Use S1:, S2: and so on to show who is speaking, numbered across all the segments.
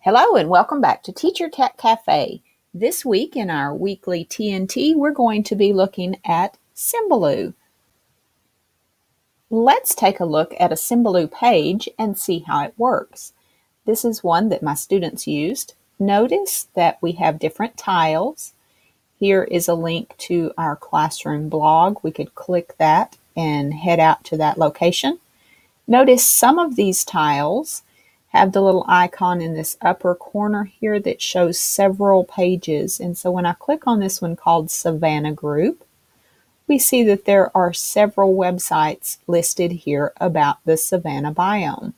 S1: Hello and welcome back to Teacher Tech Cafe. This week in our weekly TNT, we're going to be looking at Symbaloo. Let's take a look at a Symbaloo page and see how it works. This is one that my students used. Notice that we have different tiles. Here is a link to our classroom blog. We could click that and head out to that location. Notice some of these tiles have the little icon in this upper corner here that shows several pages. And so when I click on this one called Savannah Group, we see that there are several websites listed here about the Savannah biome.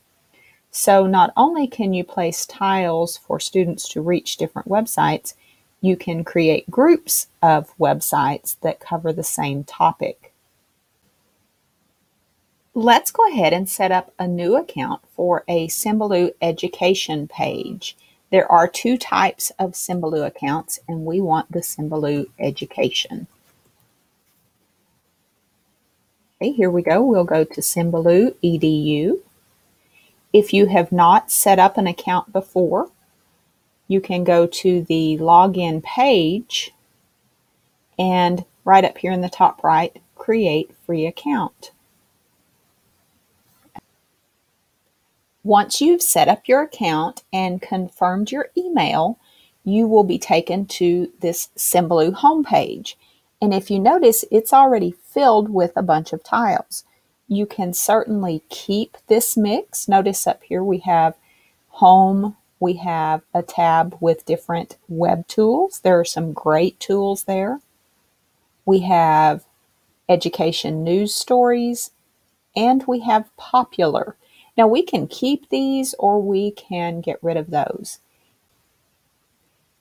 S1: So not only can you place tiles for students to reach different websites, you can create groups of websites that cover the same topic. Let's go ahead and set up a new account for a Symbaloo education page. There are two types of Symbaloo accounts, and we want the Symbaloo education. Okay, here we go. We'll go to Symbaloo EDU. If you have not set up an account before, you can go to the login page and right up here in the top right, create free account. Once you've set up your account and confirmed your email, you will be taken to this Symbaloo homepage. And if you notice, it's already filled with a bunch of tiles. You can certainly keep this mix. Notice up here we have home. We have a tab with different web tools. There are some great tools there. We have education news stories, and we have popular. Now we can keep these or we can get rid of those.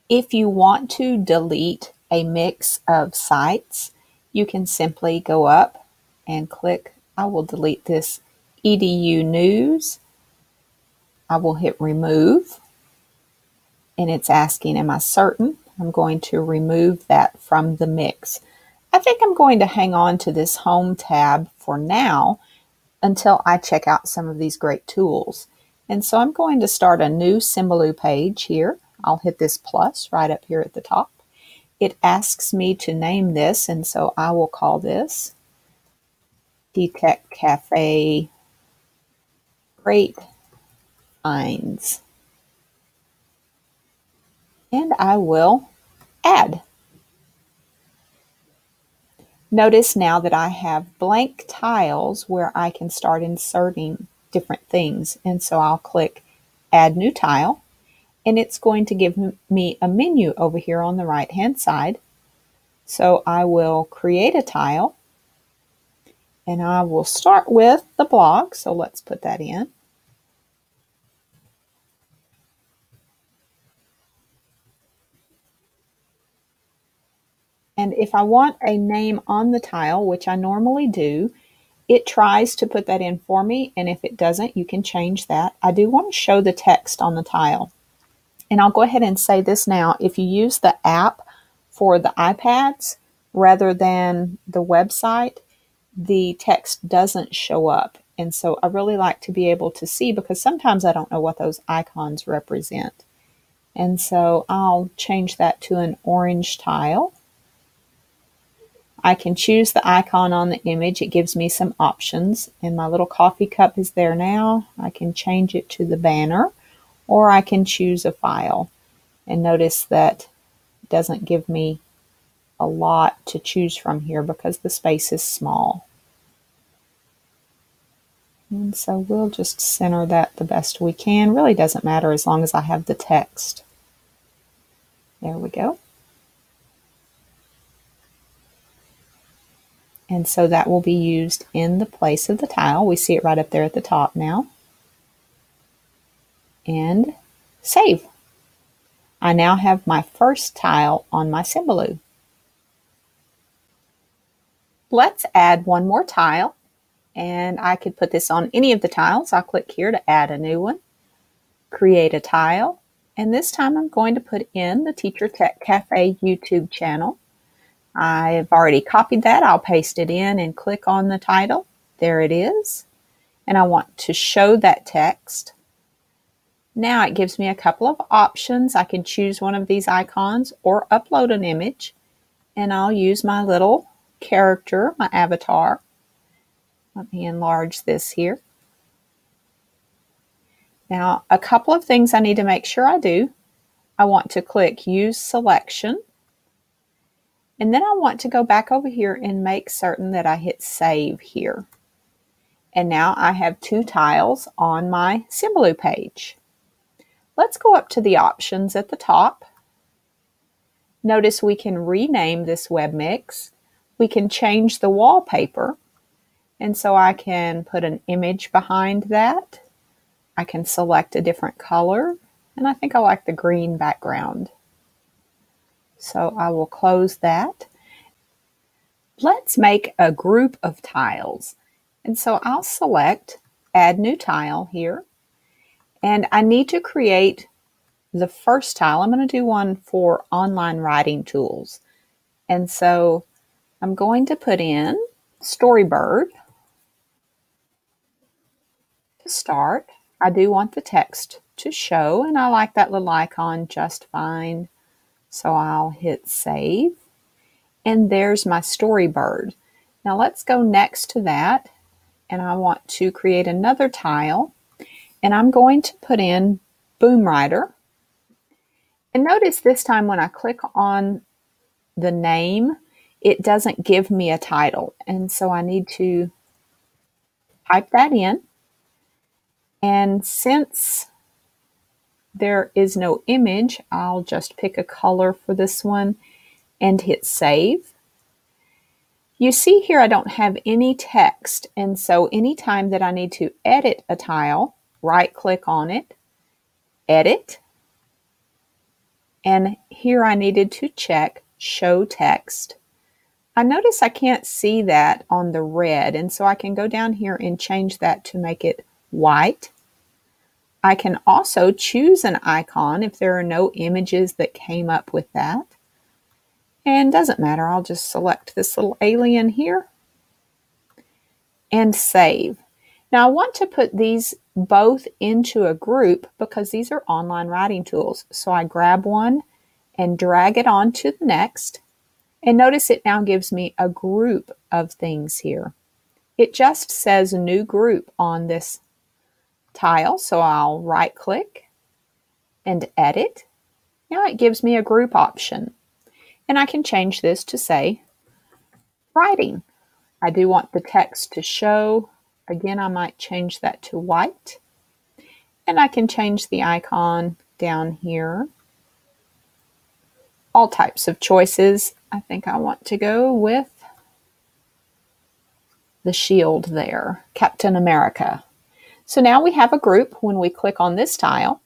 S1: If you want to delete a mix of sites, you can simply go up and click, I will delete this EDU news. I will hit remove, and it's asking, am I certain? I'm going to remove that from the mix. I think I'm going to hang on to this home tab for now until I check out some of these great tools. And so I'm going to start a new Symbaloo page here. I'll hit this plus right up here at the top. It asks me to name this, and so I will call this T-Tech Cafe Great Finds. And I will add. Notice now that I have blank tiles where I can start inserting different things. And so I'll click Add New Tile, and it's going to give me a menu over here on the right-hand side. So I will create a tile, and I will start with the blog. So let's put that in. And if I want a name on the tile, which I normally do, it tries to put that in for me. And if it doesn't, you can change that. I do want to show the text on the tile. And I'll go ahead and say this now. If you use the app for the iPads rather than the website, the text doesn't show up. And so I really like to be able to see, because sometimes I don't know what those icons represent. And so I'll change that to an orange tile. I can choose the icon on the image. It gives me some options, and my little coffee cup is there now. I can change it to the banner, or I can choose a file. And notice that it doesn't give me a lot to choose from here because the space is small. And so we'll just center that the best we can. Really doesn't matter as long as I have the text. There we go. And so that will be used in the place of the tile. We see it right up there at the top now. And save. I now have my first tile on my Symbaloo. Let's add one more tile. And I could put this on any of the tiles. I'll click here to add a new one. Create a tile. And this time I'm going to put in the Teacher Tech Cafe YouTube channel. I've already copied that. I'll paste it in and click on the title. There it is. And I want to show that text. Now it gives me a couple of options. I can choose one of these icons or upload an image, and I'll use my little character, my avatar. Let me enlarge this here. Now, a couple of things I need to make sure I do. I want to click Use Selection, and then I want to go back over here and make certain that I hit Save here. And now I have 2 tiles on my Symbaloo page. Let's go up to the options at the top. Notice we can rename this web mix. We can change the wallpaper, and so I can put an image behind that. I can select a different color, and I think I like the green background. So I will close that. Let's make a group of tiles. And so I'll select Add New Tile here. And I need to create the first tile. I'm going to do one for online writing tools. And so I'm going to put in Storybird to start. I do want the text to show, and I like that little icon just fine. So I'll hit Save, and there's my Storybird. Now let's go next to that, and I want to create another tile, and I'm going to put in Boom Writer. And notice this time when I click on the name, it doesn't give me a title, and so I need to type that in. And since there is no image, I'll just pick a color for this one and hit Save. You see here I don't have any text, and so anytime that I need to edit a tile, right click on it, Edit, and here I needed to check Show Text. I notice I can't see that on the red, and so I can go down here and change that to make it white. I can also choose an icon if there are no images that came up with that. And doesn't matter, I'll just select this little alien here and save. Now I want to put these both into a group because these are online writing tools. So I grab one and drag it on to the next. And notice it now gives me a group of things here. It just says New Group on this tile, so I'll right click and edit. Now it gives me a group option, and I can change this to say writing. I do want the text to show. Again, I might change that to white, and I can change the icon down here. All types of choices. I think I want to go with the shield there, Captain America. So now we have a group. When we click on this tile,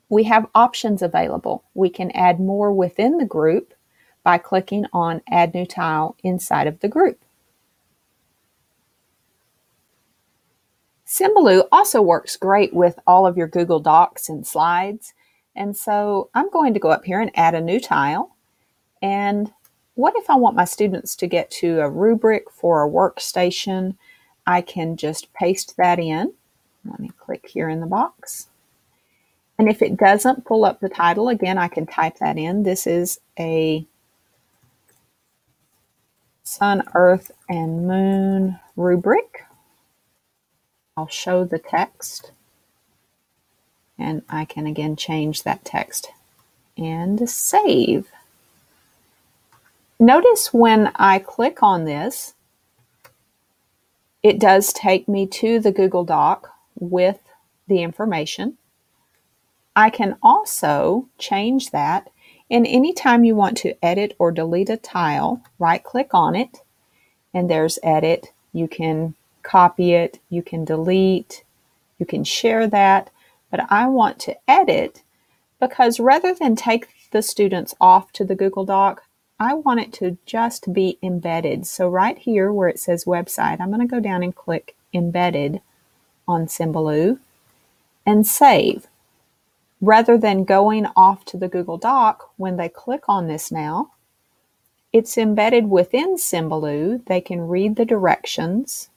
S1: we have options available. We can add more within the group by clicking on Add New Tile inside of the group. Symbaloo also works great with all of your Google Docs and slides. And so I'm going to go up here and add a new tile. And what if I want my students to get to a rubric for a workstation? I can just paste that in. Let me click here in the box. And if it doesn't pull up the title, again, I can type that in. This is a Sun, Earth, and Moon rubric. I'll show the text. And I can again change that text and save. Notice when I click on this, it does take me to the Google Doc with the information. I can also change that, and anytime you want to edit or delete a tile, right click on it, and there's edit. You can copy it, you can delete, you can share that, but I want to edit because rather than take the students off to the Google Doc, I want it to just be embedded. So right here where it says website, I'm going to go down and click Embedded on Symbaloo and save. Rather than going off to the Google Doc, when they click on this now, it's embedded within Symbaloo. They can read the directions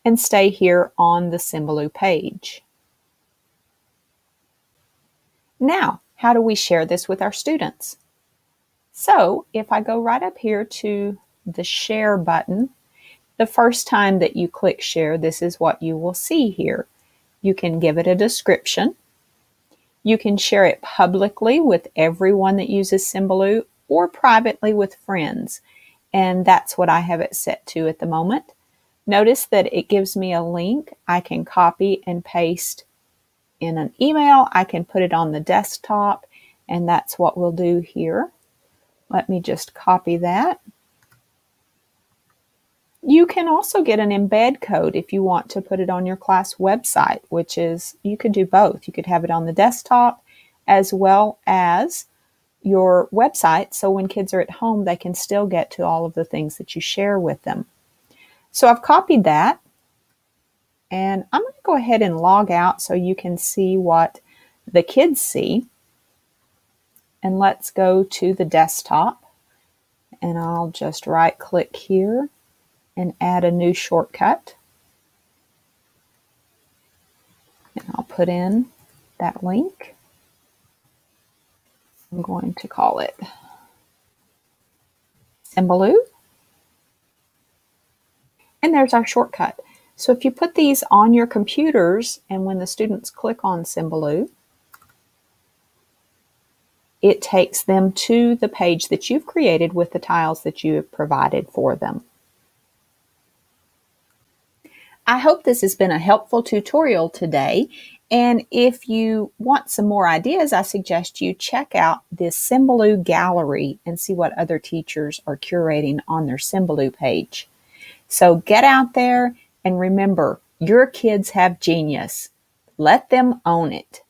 S1: and stay here on the Symbaloo page. Now, how do we share this with our students? So if I go right up here to the share button, the first time that you click share, this is what you will see here. You can give it a description. You can share it publicly with everyone that uses Symbaloo or privately with friends. And that's what I have it set to at the moment. Notice that it gives me a link I can copy and paste in an email. I can put it on the desktop, and that's what we'll do here. Let me just copy that. You can also get an embed code if you want to put it on your class website, which is, you could do both. You could have it on the desktop as well as your website, so when kids are at home, they can still get to all of the things that you share with them. So I've copied that, and I'm going to go ahead and log out so you can see what the kids see. And let's go to the desktop, and I'll just right click here and add a new shortcut. And I'll put in that link. I'm going to call it Symbaloo. And there's our shortcut. So if you put these on your computers, and when the students click on Symbaloo, it takes them to the page that you've created with the tiles that you have provided for them. I hope this has been a helpful tutorial today. And if you want some more ideas, I suggest you check out this Symbaloo gallery and see what other teachers are curating on their Symbaloo page. So get out there and remember, your kids have genius. Let them own it.